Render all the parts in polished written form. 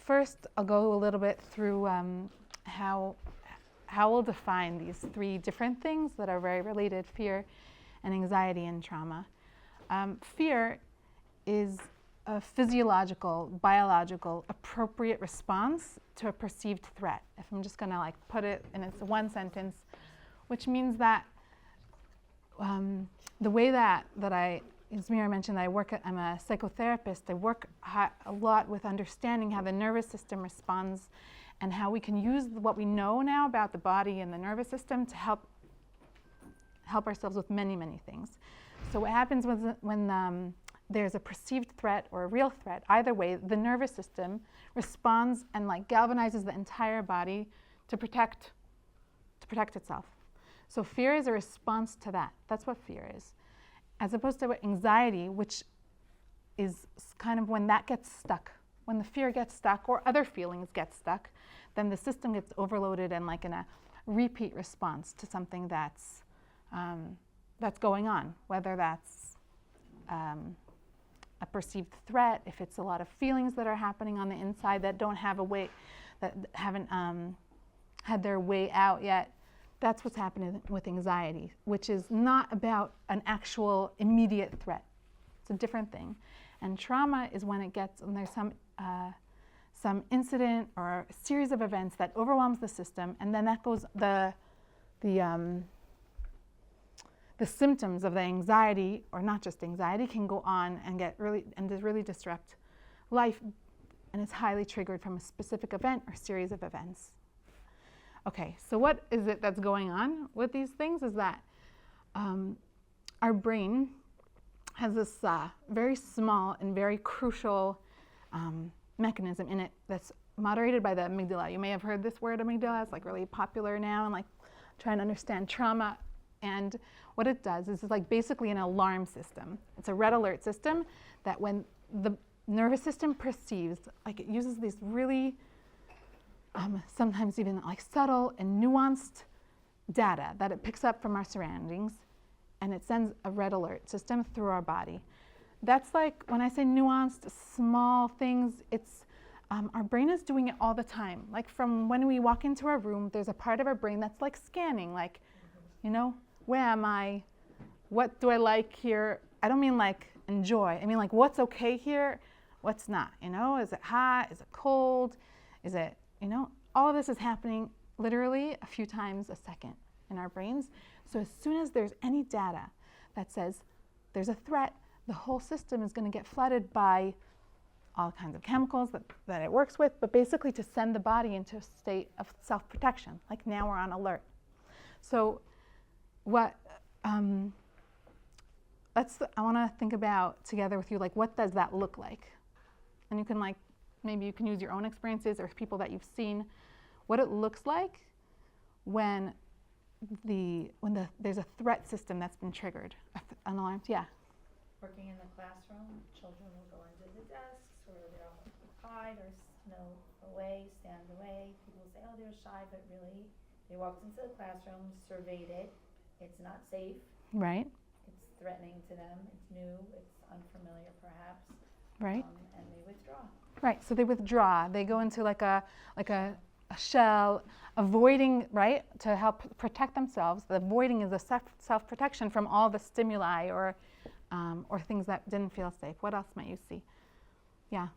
first I'll go a little bit through how we'll define these three different things that are very related: fear and anxiety and trauma. Fear is a physiological, biological, appropriate response to a perceived threat. If I'm just going to like put it in its one sentence, which means that the way that as Mira mentioned, I'm a psychotherapist. I work a lot with understanding how the nervous system responds and how we can use what we know now about the body and the nervous system to help ourselves with many, many things. So what happens when there's a perceived threat or a real threat, either way, the nervous system responds and like galvanizes the entire body to protect itself. So fear is a response to that. That's what fear is. As opposed to anxiety, which is kind of when that gets stuck. When the fear gets stuck or other feelings get stuck, then the system gets overloaded and like in a repeat response to something that's going on, whether that's a perceived threat, if it's a lot of feelings that are happening on the inside that don't have a way, that haven't had their way out yet. That's what's happening with anxiety, which is not about an actual immediate threat. It's a different thing. And trauma is when there's some incident or a series of events that overwhelms the system, and then that goes the symptoms of the anxiety, or not just anxiety, can go on and really disrupt life, and it's highly triggered from a specific event or series of events. Okay, so what is it that's going on with these things is that our brain has this very small and very crucial mechanism in it that's moderated by the amygdala. You may have heard this word amygdala. It's like really popular now and like trying to understand trauma. And what it does is it's like basically an alarm system. It's a red alert system that when the nervous system perceives, like it uses these really sometimes even like subtle and nuanced data that it picks up from our surroundings, and it sends a red alert system through our body. That's like, when I say nuanced, small things, it's our brain is doing it all the time. Like from when we walk into our room, there's a part of our brain that's like scanning, like, you know, where am I? What do I like here? I don't mean like enjoy. I mean like what's okay here, what's not, you know? Is it hot? Is it cold? Is it, you know? All of this is happening literally a few times a second in our brains. So as soon as there's any data that says there's a threat, the whole system is going to get flooded by all kinds of chemicals that it works with, but basically to send the body into a state of self-protection. Like now we're on alert. So what I want to think about together with you, like what does that look like? And you can like, maybe you can use your own experiences or people that you've seen, what it looks like when there's a threat system that's been triggered, an alarm. Yeah. Working in the classroom, children will go into the desks where they'll hide or stand away. People say, oh, they're shy, but really, they walked into the classroom, surveyed it. It's not safe. Right. It's threatening to them. It's new. It's unfamiliar, perhaps. Right. And they withdraw. Right. So they withdraw. They go into like a shell, avoiding, right, to help protect themselves. The avoiding is a self-protection from all the stimuli or things that didn't feel safe. What else might you see? Yeah.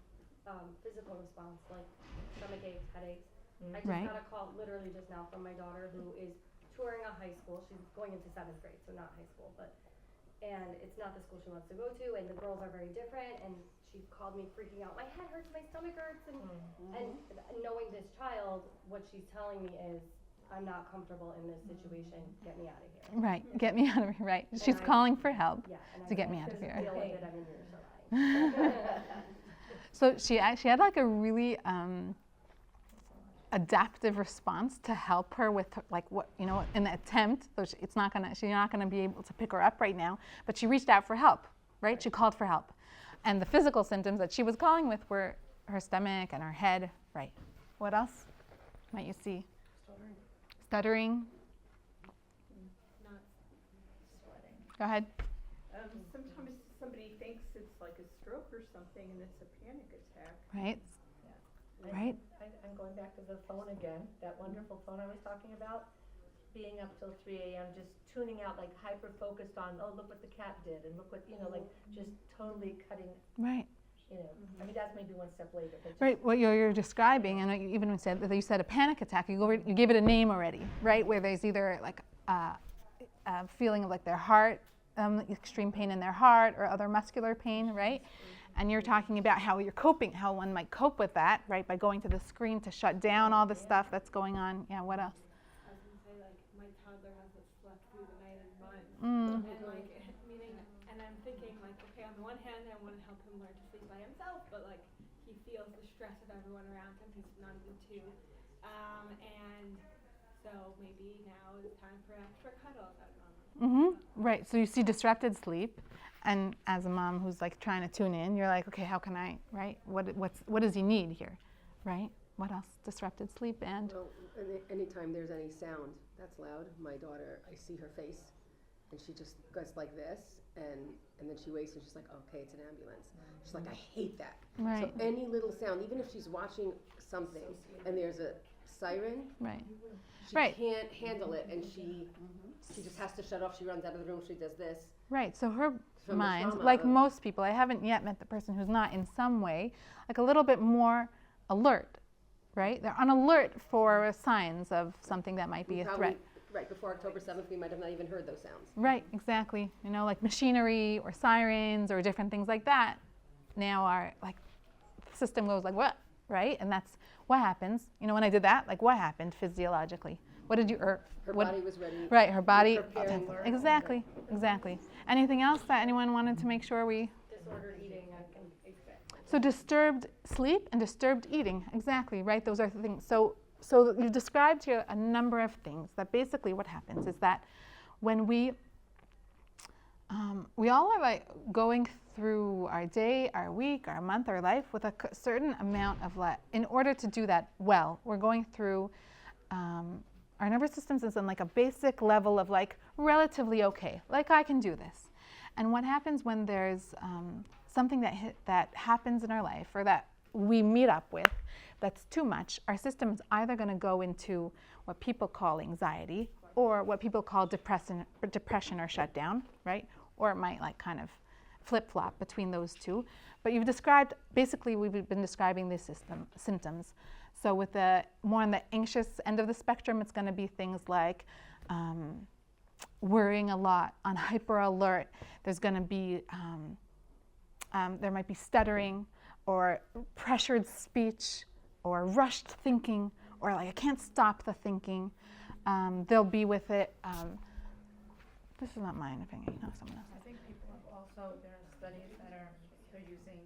Physical response, like stomach aches, headaches. Mm-hmm. I just Right. got a call literally just now from my daughter who is touring a high school. She's going into 7th grade, so not high school, and it's not the school she wants to go to, and the girls are very different, and she called me freaking out. My head hurts, my stomach hurts, and knowing this child, what she's telling me is, I'm not comfortable in this situation. Get me out of here. Right. Get me out of here. Right. She's calling for help. Yeah, to get me out of here. Deal with it, I'm in here, So she had like a really adaptive response to help her with like what, you know, in the attempt. So she's not gonna be able to pick her up right now, but she reached out for help, right? She called for help, and the physical symptoms that she was calling with were her stomach and her head. Right. What else might you see? Stuttering. Not sweating. Go ahead. Sometimes somebody thinks it's like a stroke or something, and it's a panic attack. Right. Yeah. Right. and going back to the phone again, that wonderful phone I was talking about, being up till 3 a.m., just tuning out, like hyper-focused on, oh, look what the cat did, and look what, like just totally cutting, Right. I mean, that's maybe one step later, but just. Right, what you're describing, and you even said that you said a panic attack. You give it a name already, right? Where there's either like a feeling of like their heart, extreme pain in their heart, or other muscular pain, right? And you're talking about how you're coping, how one might cope with that, right? By going to the screen to shut down all the stuff that's going on. Yeah. What else? I was gonna say, like, my toddler hasn't slept through the night in months, Mm. and like, meaning, and I'm thinking, like, okay, on the one hand, I want to help him learn to sleep by himself, but like, he feels the stress of everyone around him. He's not even 2, and so maybe now is time for extra cuddles. I don't know. Right. So you see disrupted sleep, and as a mom who's like trying to tune in, you're like, okay, how can I, right? What does he need here, right? What else? Disrupted sleep and. Well, anytime there's any sound that's loud, my daughter, I see her face, and she just goes like this, and then she wakes and she's like, okay, it's an ambulance. She's like, I hate that. Right. So any little sound, even if she's watching something and there's a siren, Right. she Right. can't handle it, and she just has to shut off. She runs out of the room. She does this. Right. So her From the mind, trauma like of- most people, I haven't yet met the person who's not in some way, like a little bit more alert, right? They're on alert for signs of something that might be a Probably, threat. right before October 7th, we might have not even heard those sounds. Right, exactly. Like machinery or sirens or different things like that. Now our the system goes like, what, right? And that's what happens. When I did that, like what happened physiologically? What did you? Her body was ready. Right, her body. Preparing. Exactly. Anything else that anyone wanted to make sure we? Disordered eating, I can expect. So disturbed sleep and disturbed eating. Exactly, right? Those are the things. So you've described here a number of things that basically what happens is that when we all are like going through our day, our week, our month, our life with a certain amount of in order to do that well, we're going through our nervous systems is in like a basic level of like relatively okay, like I can do this. And what happens when there's something that happens in our life or that we meet up with that's too much, our system is either going to go into what people call anxiety or what people call depression or shutdown, right? Or it might like kind of flip-flop between those two. But we've been describing these symptoms. So with the more on the anxious end of the spectrum, it's going to be things like worrying a lot, on hyper alert. There's going to be, there might be stuttering or pressured speech or rushed thinking or like I can't stop the thinking. They'll be with it. This is not mine, I think I know someone else. I think people have also, there are studies that they're using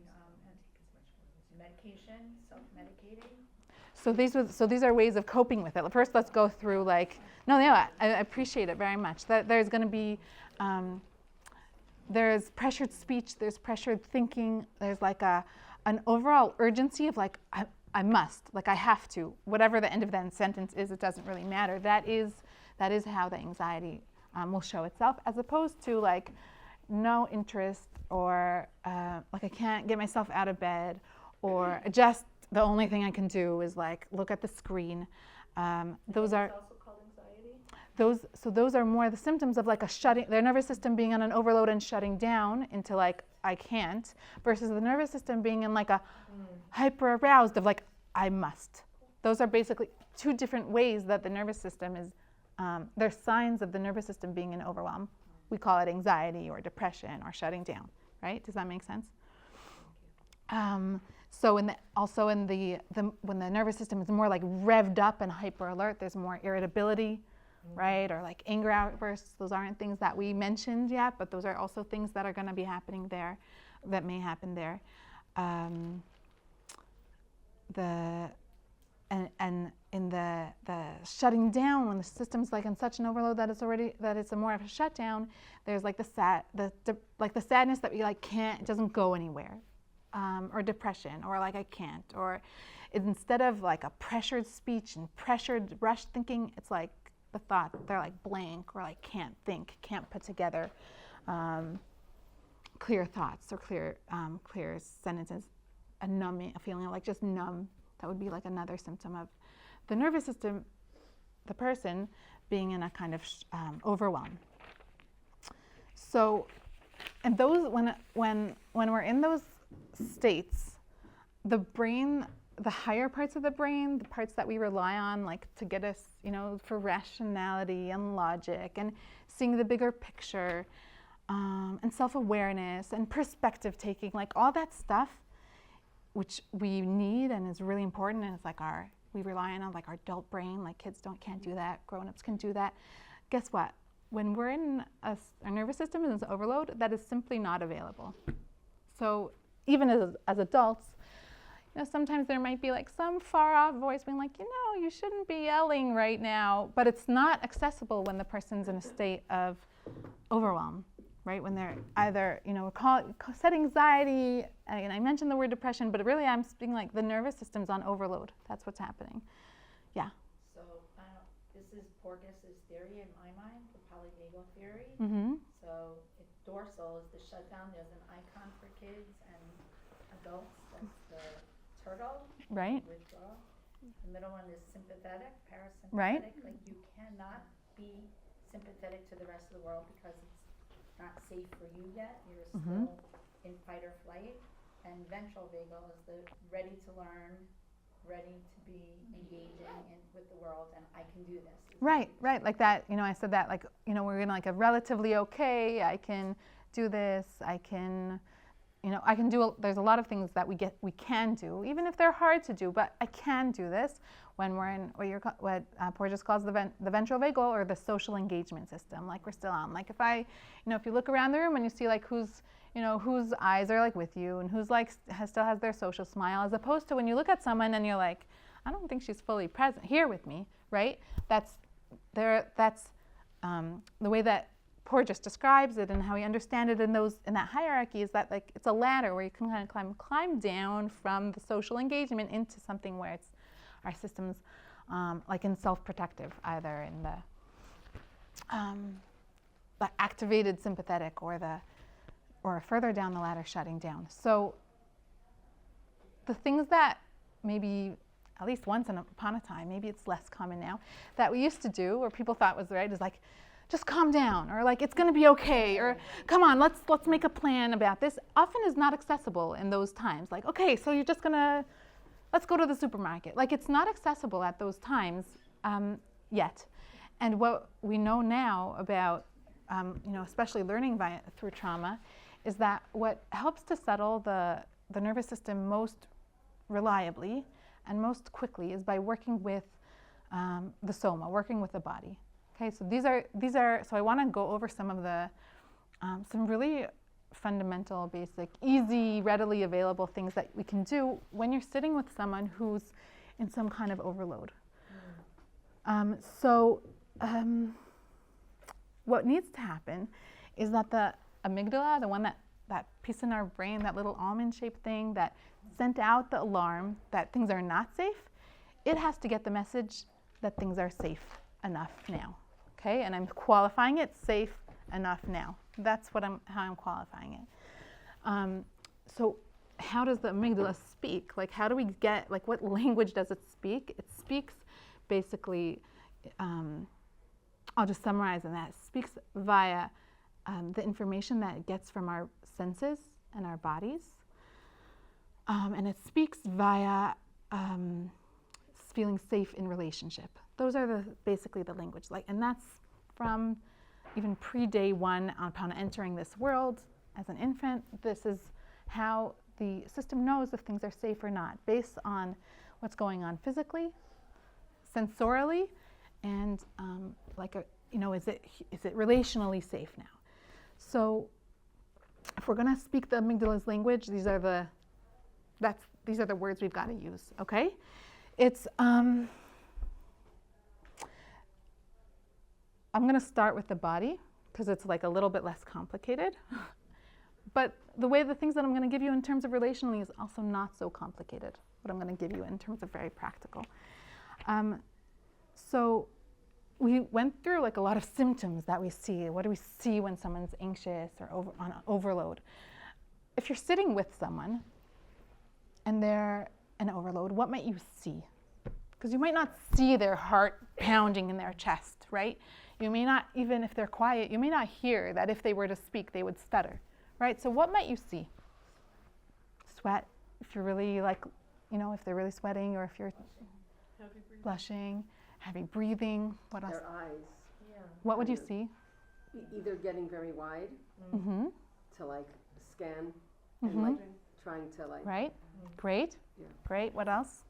medication, self-medicating. So these are ways of coping with it. First, let's go through I appreciate it very much. That there's going to be, there's pressured speech, there's pressured thinking, there's like an overall urgency of like, I must, like I have to, whatever the end of that sentence is, it doesn't really matter. That is how the anxiety will show itself, as opposed to like no interest or like I can't get myself out of bed or just the only thing I can do is like look at the screen. Those are also called anxiety? those are more the symptoms of like their nervous system being on an overload and shutting down into like I can't, versus the nervous system being in like a hyper aroused of like I must. Those are basically two different ways that the nervous system is. They're signs of the nervous system being in overwhelm. We call it anxiety or depression or shutting down, right? Does that make sense? So when the nervous system is more like revved up and hyper alert, there's more irritability, right? Or like anger outbursts. Those aren't things that we mentioned yet, but those are also things that are going to be happening there, that may happen there. And in the shutting down, when the system's like in such an overload that it's more of a shutdown, there's like the sadness that we like can't, it doesn't go anywhere, or depression, or like I can't, or instead of like a pressured speech and pressured rushed thinking, it's like the thought they're like blank or like can't think, can't put together clear thoughts or clear sentences, a feeling of like just numb That would be like another symptom of the nervous system, the person being in a kind of overwhelm. So, and those when we're in those states, the brain, the higher parts of the brain, the parts that we rely on, like to get us, for rationality and logic and seeing the bigger picture, and self-awareness and perspective taking, like all that stuff, which we need and is really important, and it's like we rely on like our adult brain, like kids can't do that, grown-ups can do that. Guess what? When we're in our nervous system is overload, that is simply not available. So even as adults, sometimes there might be like some far-off voice being like, you shouldn't be yelling right now, but it's not accessible when the person's in a state of overwhelm, right? When they're either, set anxiety, and I mentioned the word depression, but really I'm speaking like the nervous system's on overload. That's what's happening. Yeah. So this is Porges's theory in my mind, the polyvagal theory. Mm-hmm. So dorsal is the shutdown. There's an icon for kids and adults. That's the turtle. Right. Withdrawal. The middle one is sympathetic, parasympathetic. Right. Like you cannot be sympathetic to the rest of the world because it's not safe for you yet. You're still in fight or flight. And ventral vagal is the ready to learn, ready to be engaging with the world, and I can do this. Right. Like that, I said that, like, we're in like a relatively okay, I can do this, I can do, there's a lot of things that we can do, even if they're hard to do, but I can do this when we're in what Porges calls the ventral vagal, or the social engagement system, like we're still on. Like if if you look around the room and you see like whose eyes are like with you and who's like still has their social smile, as opposed to when you look at someone and you're like, I don't think she's fully present here with me, right? That's the way that Porges describes it and how we understand it in that hierarchy is that like it's a ladder where you can kind of climb down from the social engagement into something where it's our systems like in self-protective, either in the activated sympathetic or further down the ladder shutting down. So the things that maybe at least once upon a time, maybe it's less common now, that we used to do or people thought was right is like, just calm down, or like it's going to be okay, or come on, let's make a plan about this, often is not accessible in those times. Like, okay, so you're just let's go to the supermarket. Like it's not accessible at those times yet. And what we know now about, especially learning through trauma, is that what helps to settle the nervous system most reliably and most quickly is by working with the soma, working with the body. Okay, so these are. So I want to go over some of the some really fundamental, basic, easy, readily available things that we can do when you're sitting with someone who's in some kind of overload. What needs to happen is that the amygdala, the one that piece in our brain, that little almond-shaped thing that sent out the alarm that things are not safe, it has to get the message that things are safe enough now. Okay, and I'm qualifying it safe enough now. That's how I'm qualifying it. So how does the amygdala speak? Like how do we get, like what language does it speak? It speaks basically, I'll just summarize in that. It speaks via the information that it gets from our senses and our bodies. And it speaks via feeling safe in relationship. Those are basically the language, and that's from even pre-day one upon entering this world as an infant. This is how the system knows if things are safe or not, based on what's going on physically, sensorially, and is it relationally safe now? So, if we're going to speak the amygdala's language, these are the words we've got to use. Okay, it's. I'm going to start with the body because it's like a little bit less complicated. But the things that I'm going to give you in terms of relationally is also not so complicated, what I'm going to give you in terms of very practical. So we went through like a lot of symptoms that we see. What do we see when someone's anxious or on overload? If you're sitting with someone and they're an overload, what might you see? Because you might not see their heart pounding in their chest, right? You may not, even if they're quiet, you may not hear that if they were to speak, they would stutter, right? So what might you see? Sweat, if you're really like, if they're really sweating, or if you're blushing, heavy breathing, what else? Their eyes. Yeah. What would you Kind see? Either getting very wide Mm-hmm. to like scan and like trying to like. Right? Great. Yeah. Great. What else?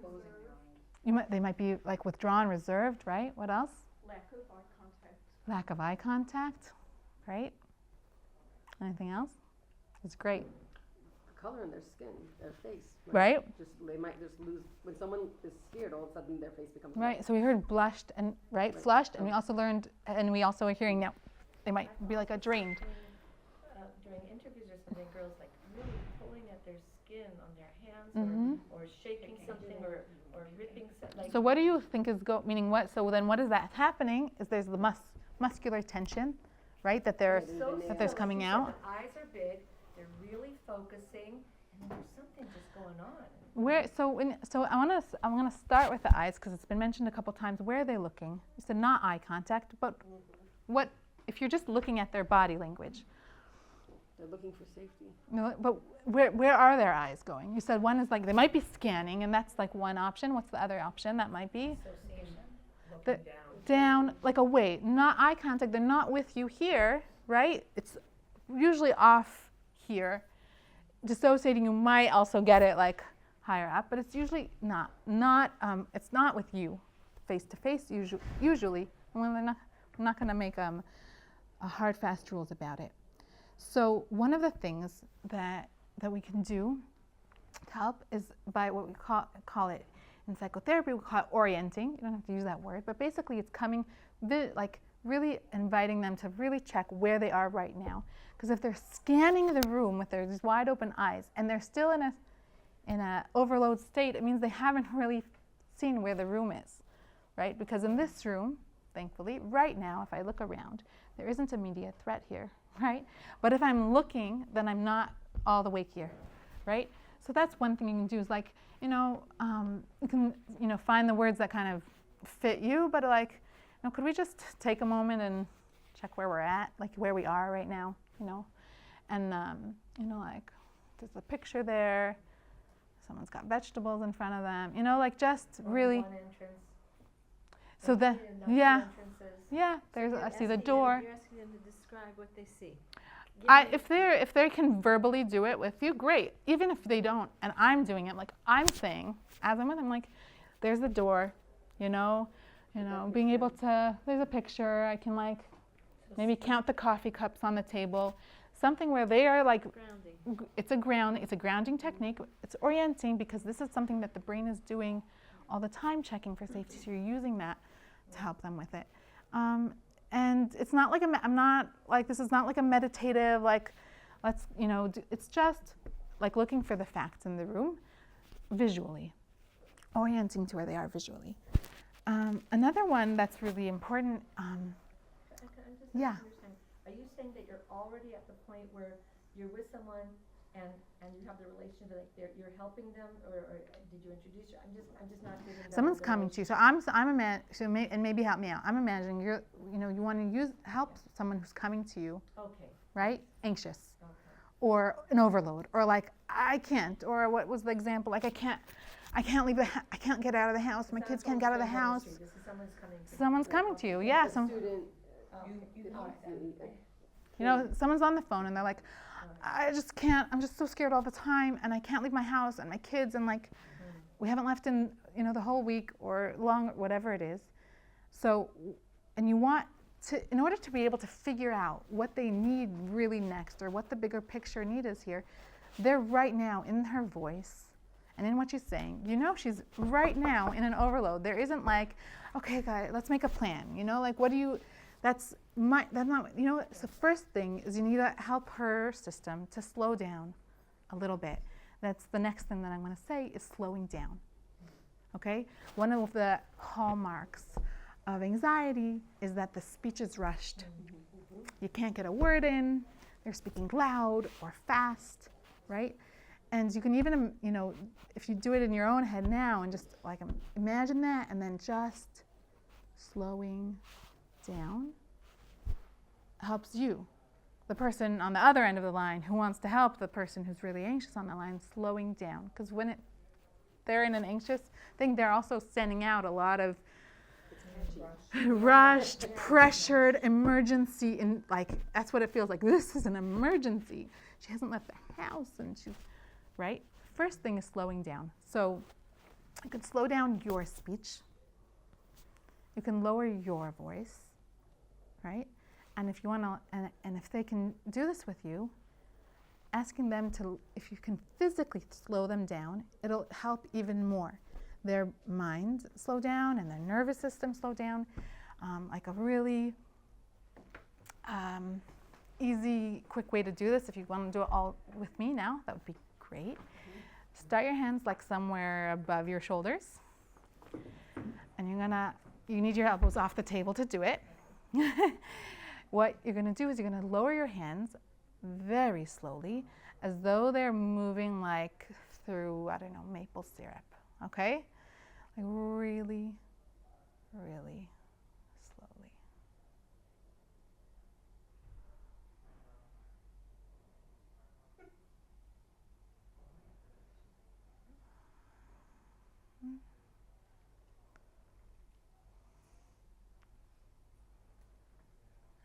Closing. They might be like withdrawn, reserved, right? What else? Lack of eye contact. Lack of eye contact. Great. Anything else? It's great. The color in their skin, their face. Right? They might just lose when someone is scared. All of a sudden, their face becomes Right. So we heard blushed and flushed, and we also learned, and we also are hearing now. They might be like a drained. During interviews or something, girls like really pulling at their skin on their hands Mm-hmm. or shaking something or ripping something. So what do you think is meaning what? So then what is that happening? Is there's the muscular tension, right? That there's coming The out. eyes are big, they're really focusing, and there's something just going on. I'm gonna start with the eyes because it's been mentioned a couple times. Where are they looking? You said not eye contact, but what if you're just looking at their body language? They're looking for safety. No, but where are their eyes going? You said one is like they might be scanning, and that's like one option. What's the other option that might be? Association, The- looking down. Down, like away, not eye contact. They're not with you here, right? It's usually off here. Dissociating, you might also get it like higher up, but it's usually not. It's not with you, face to face. Usually, when I'm not going to make a hard, fast rules about it. So one of the things that we can do to help is by what we call it in psychotherapy, we call it orienting. You don't have to use that word, but basically it's coming, like really inviting them to really check where they are right now. Because if they're scanning the room with their these wide open eyes and they're still in a overload state, it means they haven't really seen where the room is, right? Because in this room, thankfully, right now, if I look around, there isn't immediate threat here, right? But if I'm looking, then I'm not all the way here, right? So that's one thing you can do is like, you can, find the words that kind of fit you, but like, could we just take a moment and check where we're at, like where we are right now, and, like there's a picture there, someone's got vegetables in front of them, like just really. One entrance. So then, Enough yeah, entrances. yeah, I see the door. You're asking them to describe what they see. If they can verbally do it with you, great. Even if they don't, and I'm doing it, like I'm saying, as I'm with them, like, there's the door, being able to. There's a picture. I can like, maybe count the coffee cups on the table, something where they are like. Grounding. It's a grounding technique. It's orienting because this is something that the brain is doing all the time, checking for safety. So you're using that to help them with it. And it's not like this is not like a meditative, like, let's, it's just like looking for the facts in the room visually, orienting to where they are visually. Another one that's really important, I'm just yeah. understand. Are you saying that you're already at the point where you're with someone and you have the relationship, like you're helping them, or did you introduce you? I'm just not getting that. Someone's coming to you. So I'm and maybe help me out. I'm imagining you want to help someone who's coming to you, Okay. right? Anxious, Okay. or an overload, or like I can't, or what was the example? Like I can't leave I can't get out of the house. My It's kids not can't get out of the full-time house. ministry. This is someone's coming to you. Someone's coming to you. Yeah. The student. Someone's on the phone and they're like, I just can't. I'm just so scared all the time, and I can't leave my house and my kids, and like, we haven't left in the whole week or long, whatever it is. So, and you want to, in order to be able to figure out what they need really next, or what the bigger picture need is here, they're right now in her voice and in what she's saying. She's right now in an overload. There isn't like, okay, guys, let's make a plan. Like, what do you? That's not, so first thing is you need to help her system to slow down a little bit. That's the next thing that I'm going to say is slowing down. Okay? One of the hallmarks of anxiety is that the speech is rushed. You can't get a word in, they're speaking loud or fast, right? And you can even, if you do it in your own head now and just like imagine that and then just slowing down helps you. The person on the other end of the line who wants to help the person who's really anxious on the line slowing down. Because when they're in an anxious thing, they're also sending out a lot of rushed, pressured, emergency, and like that's what it feels like. This is an emergency. She hasn't left the house and she's, right? First thing is slowing down. So you can slow down your speech. You can lower your voice, right? And if you want to, and if they can do this with you, asking them to, if you can physically slow them down, it'll help even more. Their mind slow down and their nervous system slow down. Like a really easy, quick way to do this, if you want to do it all with me now, that would be great. Start your hands like somewhere above your shoulders. And you need your elbows off the table to do it. What you're going to do is you're going to lower your hands very slowly, as though they're moving like through, maple syrup, okay? Like really, really slowly.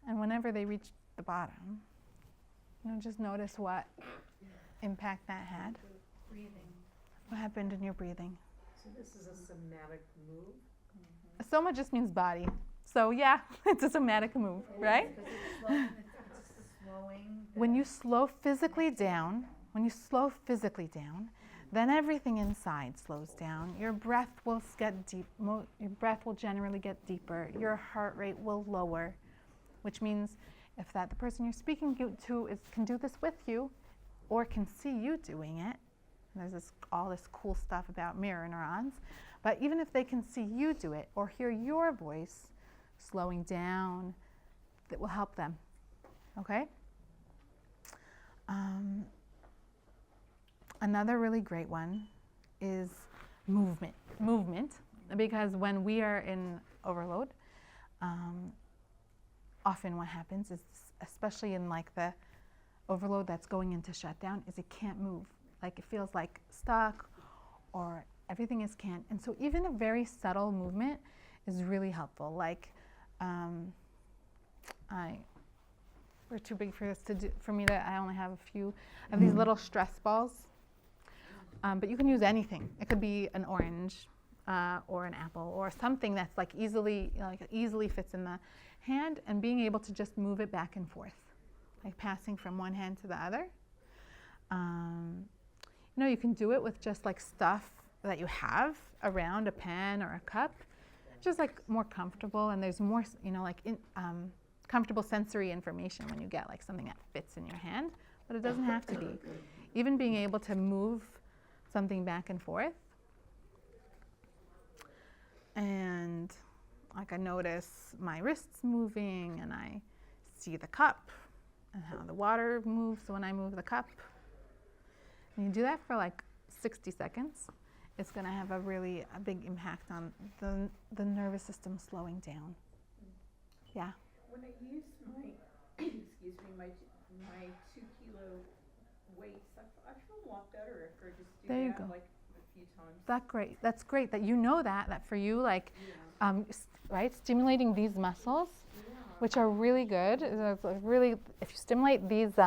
And whenever they reach the bottom, just notice what impact that had. Breathing. What happened in your breathing? So this is a somatic move? Mm-hmm. Soma just means body. So yeah, it's a somatic move, right? It's slowing. When you slow physically down, then everything inside slows down. Your breath will get deep. Your breath will generally get deeper. Your heart rate will lower, which means if the person you're speaking to can do this with you, or can see you doing it, and there's all this cool stuff about mirror neurons, but even if they can see you do it or hear your voice slowing down, that will help them. Okay? Another really great one is movement. Movement, because when we are in overload, often what happens is, especially in like the overload that's going into shutdown, is it can't move. Like it feels like stuck, or everything is can't. And so even a very subtle movement is really helpful. Like, we're too big for this for me that I only have a few of these little stress balls. But you can use anything. It could be an orange or an apple or something that's like easily fits in the hand, and being able to just move it back and forth, like passing from one hand to the other. You can do it with just like stuff that you have around, a pen or a cup, just like more comfortable, and there's more, comfortable sensory information when you get like something that fits in your hand, but it doesn't have to be. Even being able to move something back and forth. And like I notice my wrists moving, and I see the cup and how the water moves when I move the cup. And you do that for like 60 seconds. It's going to have a big impact on the nervous system slowing down. Yeah. When I use my 2-kilo weights, I feel a lot better after I just do there you that go. like a few times. That's great that you know that for you, like, right, stimulating these muscles, which are really good. Really, if you stimulate these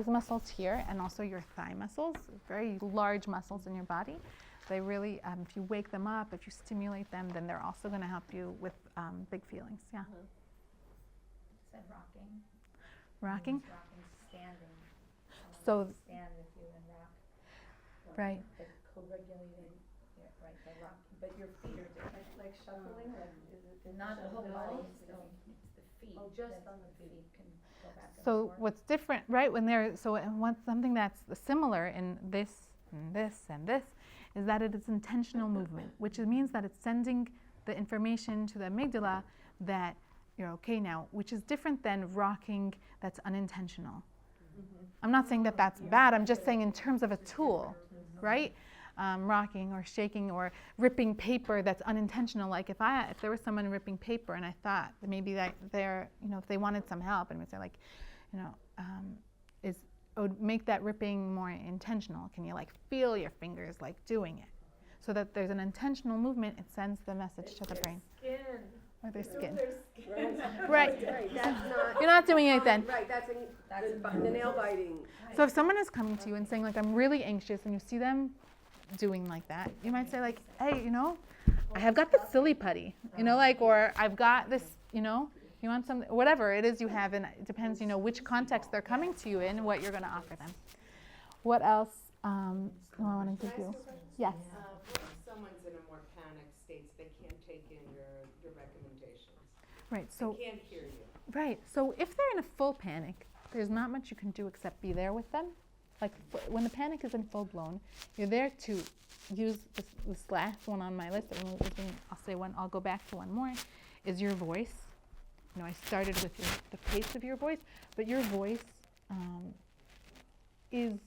muscles here, and also your thigh muscles, very large muscles in your body, they really, if you wake them up, if you stimulate them, then they're also going to help you with big feelings. Yeah. Said rocking. Rocking. Rocking, standing. So Stand with you and rock. right. Like co-regulating, right, the rock, but your feet are different. Like shuffling, like is it Not the whole body, No. still, it's the feet. Oh, just that's on the feet can go back and So forth. what's different, right? And what's something that's similar in this and this and this is that it is intentional movement, which means that it's sending the information to the amygdala that you're okay now, which is different than rocking that's unintentional. I'm not saying that that's bad. I'm just saying in terms of a tool, right? Rocking or shaking or ripping paper that's unintentional. Like if there was someone ripping paper and I thought that maybe that they're, if they wanted some help, and would say like, make that ripping more intentional. Can you like feel your fingers like doing it? So that there's an intentional movement, it sends the message to the brain. Or their skin. Right. That's not. You're not doing it then. Right. That's the nail biting. So if someone is coming to you and saying like, I'm really anxious, and you see them doing like that, you might say like, hey, I have got this silly putty, or I've got this, you want something, whatever it is you have, and it depends, which context they're coming to you in, what you're going to offer them. What else do I want to give you? Yes. What if someone's in a more panicked state, they can't take in your recommendations? Right. So. They can't hear you. Right. So if they're in a full panic, there's not much you can do except be there with them. Like when the panic is in full blown, you're there to use this last one on my list. I'll say one. I'll go back to one more. Is your voice. I started with the pace of your voice, but your voice is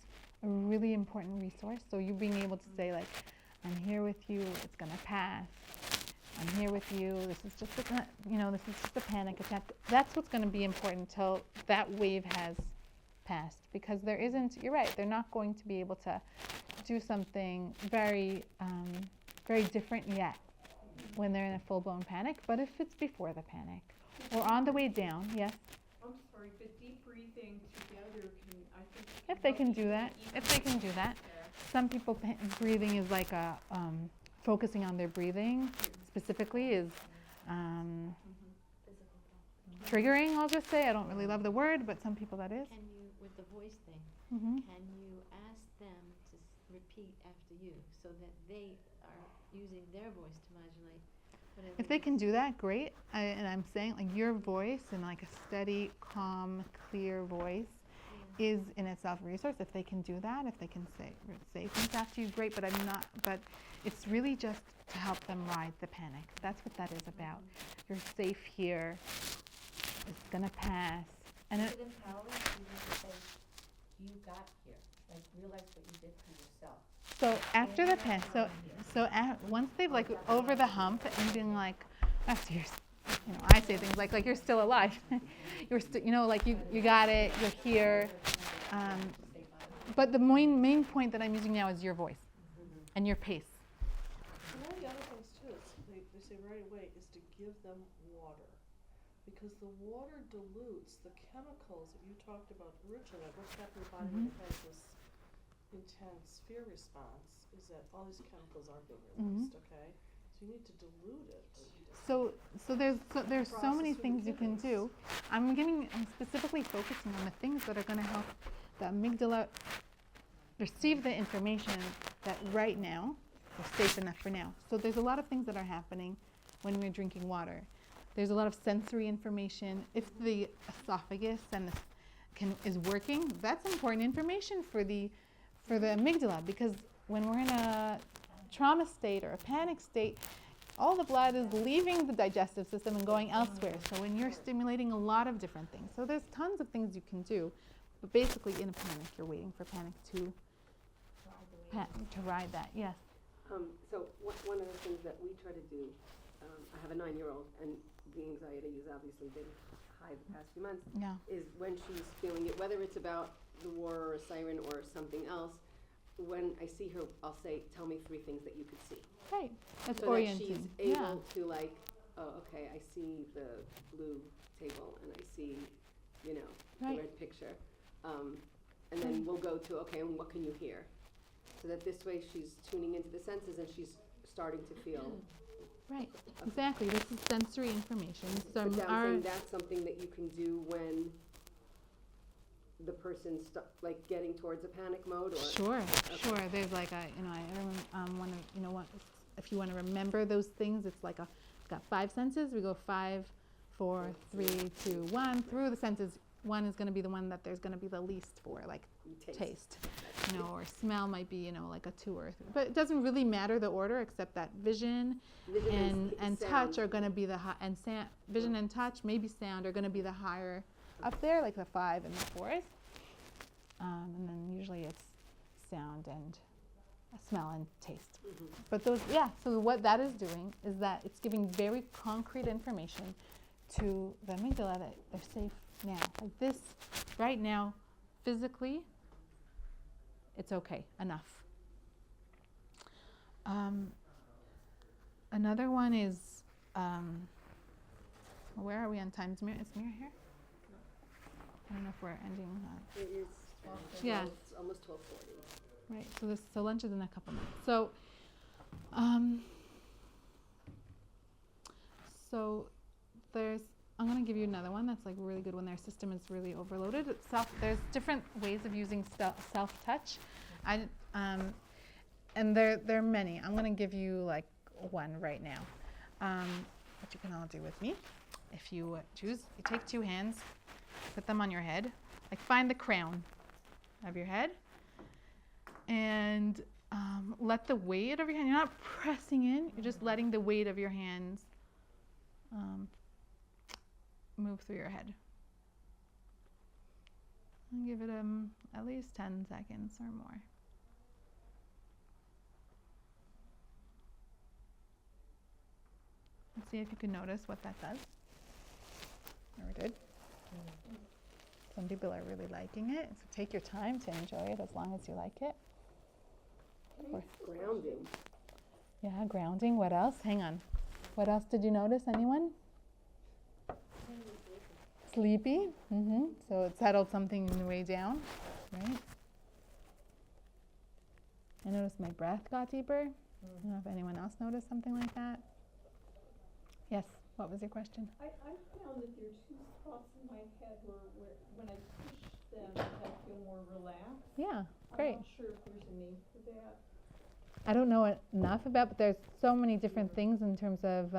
a really important resource. So you being able to say like, I'm here with you. It's gonna pass. I'm here with you. This is just a panic attack. That's what's going to be important till that wave has passed, because there isn't. You're right. They're not going to be able to do something very, very different yet when they're in a full-blown panic. But if it's before the panic or on the way down, yes. I'm sorry, but deep breathing together If they can do that. Some people breathing is like a focusing on their breathing specifically is triggering, I'll just say. I don't really love the word, but some people that is. Can you, with the voice thing, can you ask them to repeat after you so that they are using their voice to modulate whatever? If they can do that, great. And I'm saying like your voice and like a steady, calm, clear voice is in itself a resource. If they can do that, if they can say things after you, great. But it's really just to help them ride the panic. That's what that is about. You're safe here. It's gonna pass. And Is it empowering for you to say, you got here, like realize what you did for yourself? so after the pass, once they've like over the hump and being like, after you're, I say things like you're still alive. You're still, like you got it. You're here. But the main point that I'm using now is your voice and your pace. One of the other things too, they say right away, is to give them water. Because the water dilutes the chemicals that you talked about originally. What's happening in the body when it has this intense fear response is that all these chemicals are being released, okay? So you need to dilute it. So there's so many things you can do. I'm specifically focusing on the things that are going to help the amygdala receive the information that right now we're safe enough for now. So there's a lot of things that are happening when we're drinking water. There's a lot of sensory information. If the esophagus and is working, that's important information for the amygdala, because when we're in a trauma state or a panic state, all the blood is leaving the digestive system and going elsewhere. So when you're stimulating a lot of different things. So there's tons of things you can do, but basically in a panic, you're waiting for panic to ride that. Yes. So one of the things that we try to do, I have a 9-year-old, and the anxiety has obviously been high the past few months, is when she's feeling it, whether it's about the war or a siren or something else, when I see her, I'll say, tell me 3 things that you could see. Right. That's so orienting. that she's able to like, oh, okay, I see the blue table and I see, the red picture. And then we'll go to, okay, and what can you hear? So that this way she's tuning into the senses and she's starting to feel. Right, exactly. This is sensory information. So I'm saying that's something that you can do when the person's getting towards a panic mode, or sure. There's like I remember if you want to remember those things, it's like it's got 5 senses. We go 5, 4, 3, 2, 1 through the senses. 1 is going to be the one that there's going to be the least for, like taste. Or smell might be, like a 2 or 3. But it doesn't really matter the order, except that vision and touch are going to be the high, and vision and touch, maybe sound, are going to be the higher up there, like the 5 and the 4s. and then usually it's sound and smell and taste. Mhm. But those, so what that is doing is that it's giving very concrete information to the amygdala that they're safe now. Like this, right now, physically, it's okay, enough. Another one is, where are we on time? Is Mira here? I don't know if we're ending. It is, Yeah. it's almost 12:40. Right. So lunch is in a couple minutes. So I'm going to give you another one that's like a really good when their system is really overloaded. There's different ways of using self-touch. And there are many. I'm going to give you like one right now. What you can all do with me if you choose. You take 2 hands, put them on your head, like find the crown of your head, and let the weight of your hand, you're not pressing in, you're just letting the weight of your hands move through your head. And give it at least 10 seconds or more. Let's see if you can notice what that does. Very good. Some people are really liking it, so take your time to enjoy it as long as you like it. Grounding. Yeah, grounding. What else? Hang on. What else did you notice? Anyone? Sleepy. So it settled something in the way down, right? I noticed my breath got deeper. I don't know if anyone else noticed something like that. Yes, what was your question? I found that there are 2 spots in my head where when I push them, I feel more relaxed. Yeah, great. I'm not sure if there's a name for that. I don't know enough about, but there's so many different things in terms of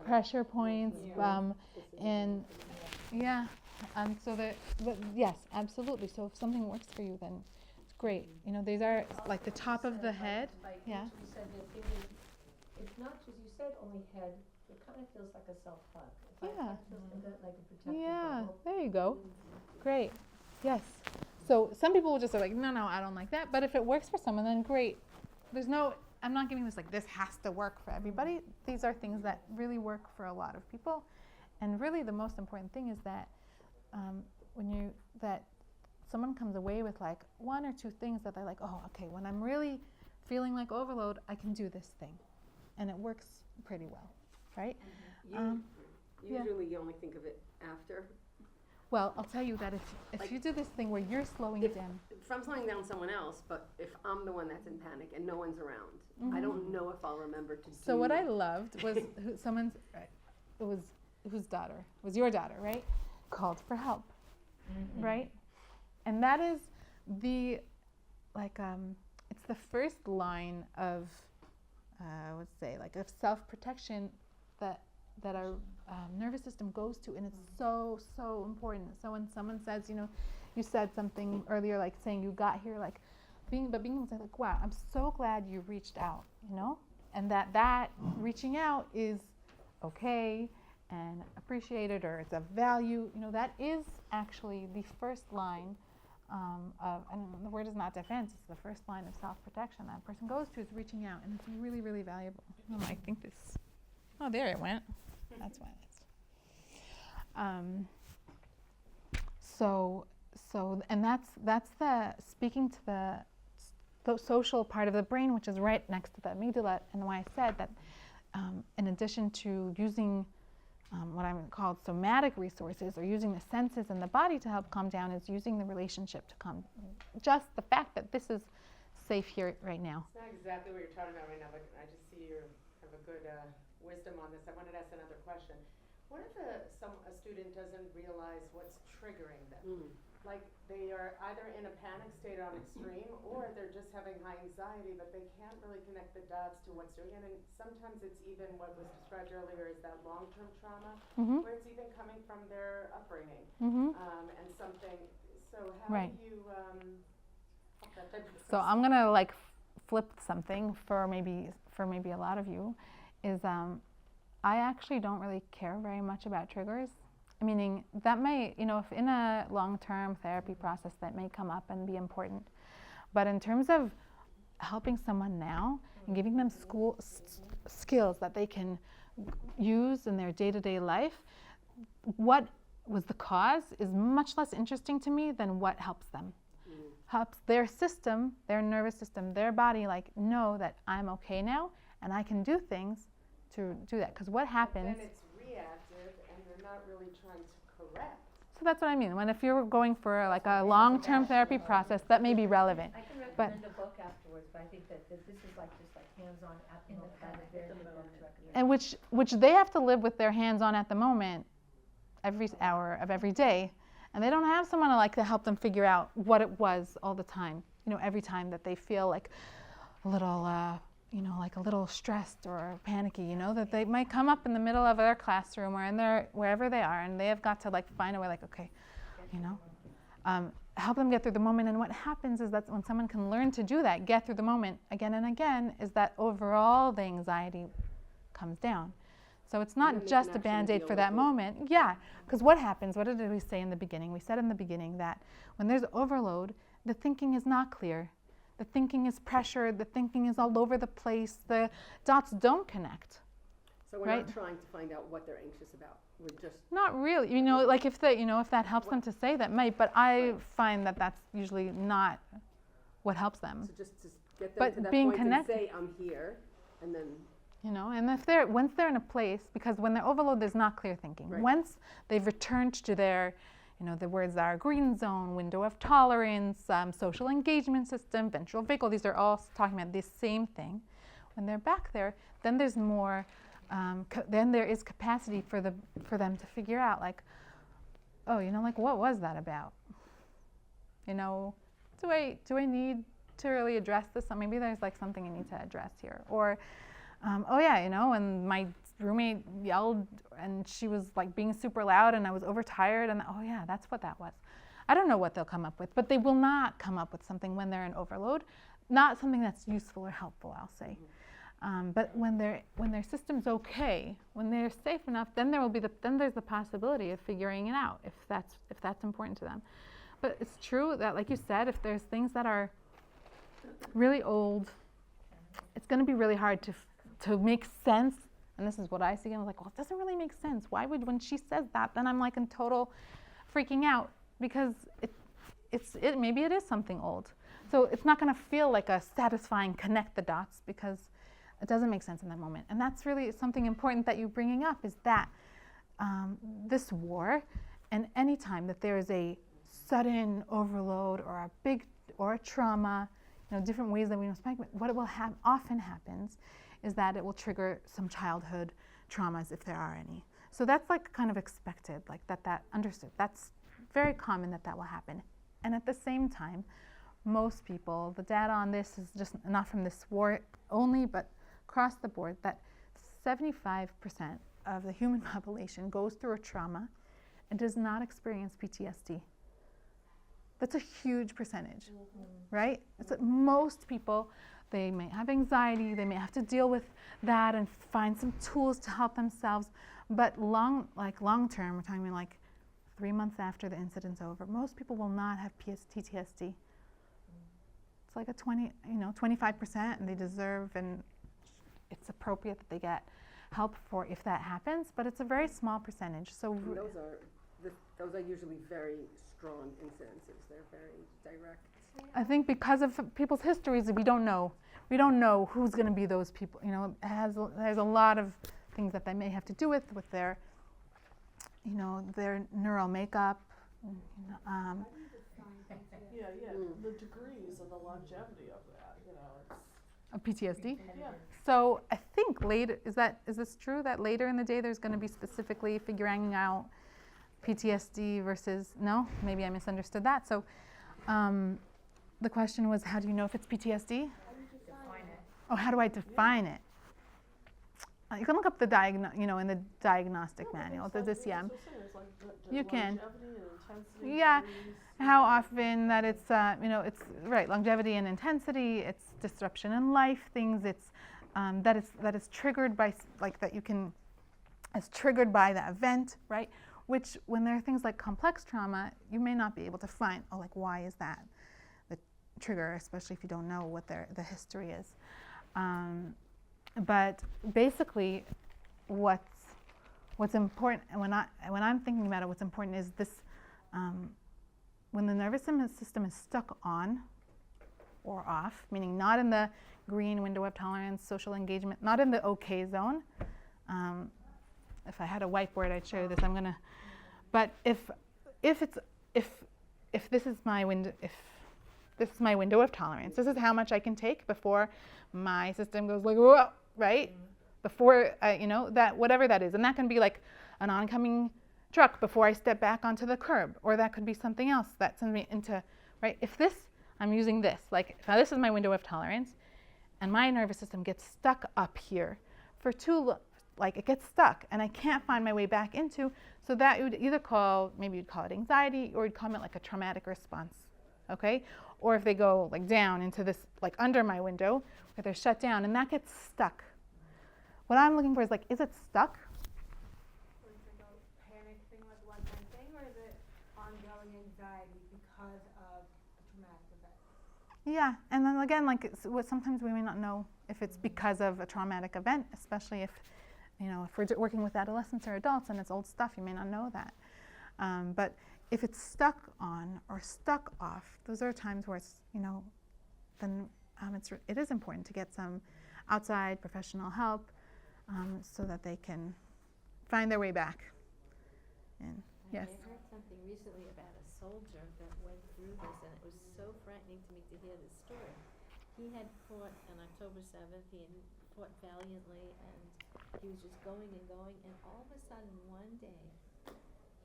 pressure points, and but yes, absolutely. So if something works for you, then it's great. You know, these are like the top of the head. Yeah. You said that it's not just, you said only head, it kind of feels like a self-hug. Yeah. It feels like a protective Yeah, bubble. there you go. Great. Yes. So some people will just say like, no, I don't like that. But if it works for someone, then great. I'm not giving this like, this has to work for everybody. These are things that really work for a lot of people. And really the most important thing is that that someone comes away with like 1 or 2 things that they're like, oh, okay, when I'm really feeling like overload, I can do this thing. And it works pretty well, right? Usually you only think of it after. Well, I'll tell you that if Like, you do this thing where you're slowing down. If I'm slowing down someone else, but if I'm the one that's in panic and no one's around, I don't know if I'll remember to do. So what I loved was whose daughter, was your daughter, right? Called for help, right? And that is it's the first line of, let's say, like of self-protection that our nervous system goes to, and it's so important. So when someone says, you said something earlier, like saying you got here, like being able to say like, wow, I'm so glad you reached out, and that reaching out is okay and appreciated, or it's a value, that is actually the first line and the word is not defense, it's the first line of self-protection that a person goes to, is reaching out, and it's really, really valuable. I think this, there it went. That's why and that's the speaking to the social part of the brain, which is right next to the amygdala, and why I said that in addition to using what I'm called somatic resources, or using the senses and the body to help calm down, is using the relationship to calm. Just the fact that this is safe here right now. It's not exactly what you're talking about right now, but I just see you have a good wisdom on this. I wanted to ask another question. What if a student doesn't realize what's triggering them? Like they are either in a panic state on extreme, or they're just having high anxiety, but they can't really connect the dots to what's doing it. And sometimes it's even what was described earlier is that long-term trauma, where it's even coming from their upbringing and something. So how do you help that type of person? So I'm gonna like flip something for maybe a lot of you, is I actually don't really care very much about triggers. meaning that may, if in a long-term therapy process that may come up and be important. But in terms of helping someone now and giving them skills that they can use in their day-to-day life, what was the cause is much less interesting to me than what helps them. Helps their system, their nervous system, their body know that I'm okay now and I can do things to do that. Because what happens... Then it's reactive and you're not really trying to correct. So that's what I mean. If you're going for a long-term therapy process, that may be relevant. I can recommend a book afterwards, but I think that this is just hands-on at the moment. That's a very good book to recommend. And which they have to live with their hands-on at the moment, every hour of every day, and they don't have someone to help them figure out what it was all the time. Every time that they feel a little, a little stressed or panicky, that they might come up in the middle of their classroom or in wherever they are, and they have got to find a way, okay, help them get through the moment. And what happens is that when someone can learn to do that, get through the moment again and again, is that overall the anxiety comes down. So it's not just a Band-Aid for that moment. Yeah, because what happens, what did we say in the beginning? We said in the beginning that when there's overload, the thinking is not clear. The thinking is pressured, the thinking is all over the place, the dots don't connect. So we're not trying to find out what they're anxious about. We're just... Not really. If that helps them to say, that might, but I find that that's usually not what helps them. So just to get them to that point and say, I'm here, and then... and once they're in a place, because when they're overloaded, there's not clear thinking. Right. Once they've returned to their, the words are green zone, window of tolerance, social engagement system, ventral vagal, these are all talking about this same thing. When they're back there, then there's more, then there is capacity for them to figure out, what was that about? Do I need to really address this? Or maybe there's something I need to address here. Or, when my roommate yelled and she was being super loud and I was overtired, and that's what that was. I don't know what they'll come up with, but they will not come up with something when they're in overload, not something that's useful or helpful, I'll say. But when their system's okay, when they're safe enough, then there's the possibility of figuring it out if that's important to them. But it's true that, like you said, if there's things that are really old, it's going to be really hard to make sense. And this is what I see. I'm it doesn't really make sense. Why would, when she says that, then I'm in total freaking out, because maybe it is something old. So it's not going to feel like a satisfying connect the dots, because it doesn't make sense in that moment. And that's really something important that you're bringing up, is that this war, and any time that there is a sudden overload or a trauma, different ways that we respect, what will often happens is that it will trigger some childhood traumas, if there are any. So that's kind of expected, that understood. That's very common that will happen. And at the same time, most people, the data on this is just not from this war only, but across the board, that 75% of the human population goes through a trauma and does not experience PTSD. That's a huge percentage, right? It's that most people, they may have anxiety, they may have to deal with that and find some tools to help themselves, but long term, we're talking 3 months after the incident's over, most people will not have PTSD. It's a 25%, and they deserve, and it's appropriate that they get help for if that happens, but it's a very small percentage. So and those are usually very strong incidences. They're very direct. I think because of people's histories, we don't know. We don't know who's going to be those people. There's a lot of things that they may have to do with their, their neural makeup. The degrees and the longevity of that, Of PTSD? Yeah. So I think later, is this true that later in the day there's going to be specifically figuring out PTSD versus, no? Maybe I misunderstood that. So the question was, how do you know if it's PTSD? Define it. Oh, how do I define it? You can look up the in the diagnostic manual, the DCM. You can. Yeah, how often that it's, it's right, longevity and intensity, it's disruption in life, things, it's that is triggered by, it's triggered by the event, right? which when there are things like complex trauma, you may not be able to find, oh, like why is that the trigger, especially if you don't know what the history is. But basically, what's important, and when I'm thinking about it, what's important is this: when the nervous system is stuck on or off, meaning not in the green window of tolerance, social engagement, not in the OK zone. If I had a whiteboard, I'd show you this. But if this is my window, if this is my window of tolerance, this is how much I can take before my system goes like, whoa, right? Before, that whatever that is. And that can be like an oncoming truck before I step back onto the curb, or that could be something else that sends me into, right? If I'm using this, like if this is my window of tolerance, and my nervous system gets stuck up here for it gets stuck, and I can't find my way back into, so that you would either maybe you'd call it anxiety, or you'd call it like a traumatic response, okay? Or if they go like down into this, like under my window, where they're shut down, and that gets stuck. What I'm looking for is like, is it stuck? Or is it a panic thing, like one-time thing, or is it ongoing anxiety because of a traumatic event? Yeah, and then again, like sometimes we may not know if it's because of a traumatic event, especially if we're working with adolescents or adults and it's old stuff, you may not know that. But if it's stuck on or stuck off, those are times where it's, then it is important to get some outside professional help so that they can find their way back. And yes. I heard something recently about a soldier that went through this, and it was so frightening to me to hear this story. He had fought on October 7th, he had fought valiantly, and he was just going and going, and all of a sudden one day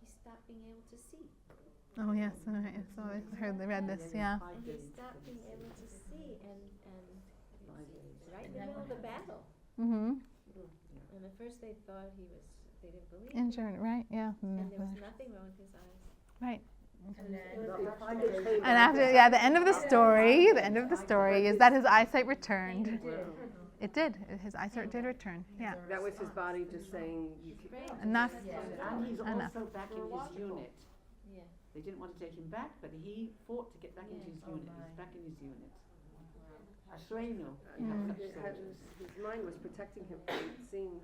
he stopped being able to see. Oh yes, so I read this, yeah. And he stopped being able to see, and right in the middle of the battle. Mm-hmm. And at first they thought they didn't believe Injured, right? Yeah. and there was nothing wrong with his eyes. Right. And And after, the end of the story is that his eyesight returned. It did. His eyesight did return. Yeah. that was his body just saying, Enough. And he's Enough. also back in his unit. Yeah. They didn't want to take him back, but he fought to get back into his unit. He's back in his unit. Ashreinu. his mind was protecting him from seeing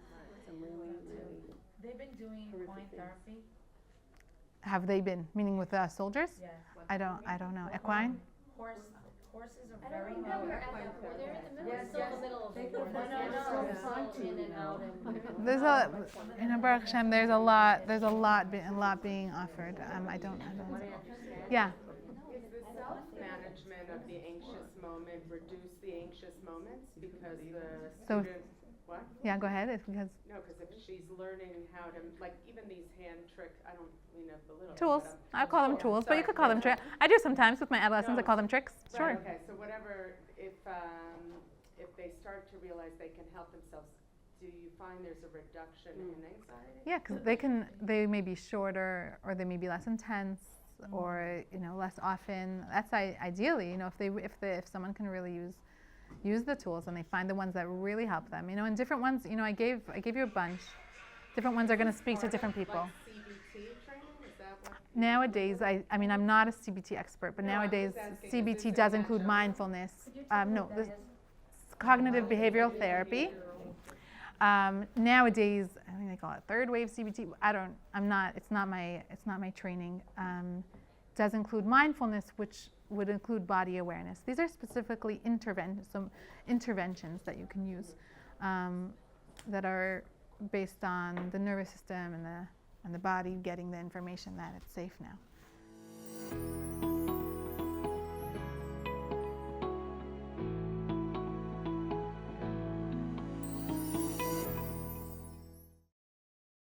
some really, really. They've been doing Horrific equine things. therapy. Have they been? Meaning with soldiers? Yes. I don't know. Equine? Horses are I very don't remember at that point. They're in the middle, Yes, still in yes. the middle of the They war. could- They're no, no. still in and out and. There's Baruch Hashem, there's a lot being offered. I don't. Yeah. Is the self-management of the anxious moment reduce the anxious moments because the So- student, what? Yeah. Go ahead. It's because No, because if she's learning how to, like even these hand tricks, I don't mean of the little. tools. but I call them Oh, tools, but you sorry. could call them tricks. I do sometimes with my adolescents. I No. call them tricks. Right, Sure. okay, so whatever, if they start to realize they can help themselves, do you find there's a reduction in anxiety? Yeah, because they may be shorter, or they may be less intense, or less often. That's ideally, if someone can really use the tools and they find the ones that really help them. And different ones. I gave you a bunch. Different ones are going to speak to different people. Like CBT training, is that what? Nowadays, I'm not a CBT expert, but No, I'm nowadays just asking, CBT is it does a include matchup? mindfulness. No, this cognitive behavioral therapy. Nowadays, I think they call it third wave CBT. It's not my training. Does include mindfulness, which would include body awareness. These are specifically interventions that you can use that are based on the nervous system and the body getting the information that it's safe now.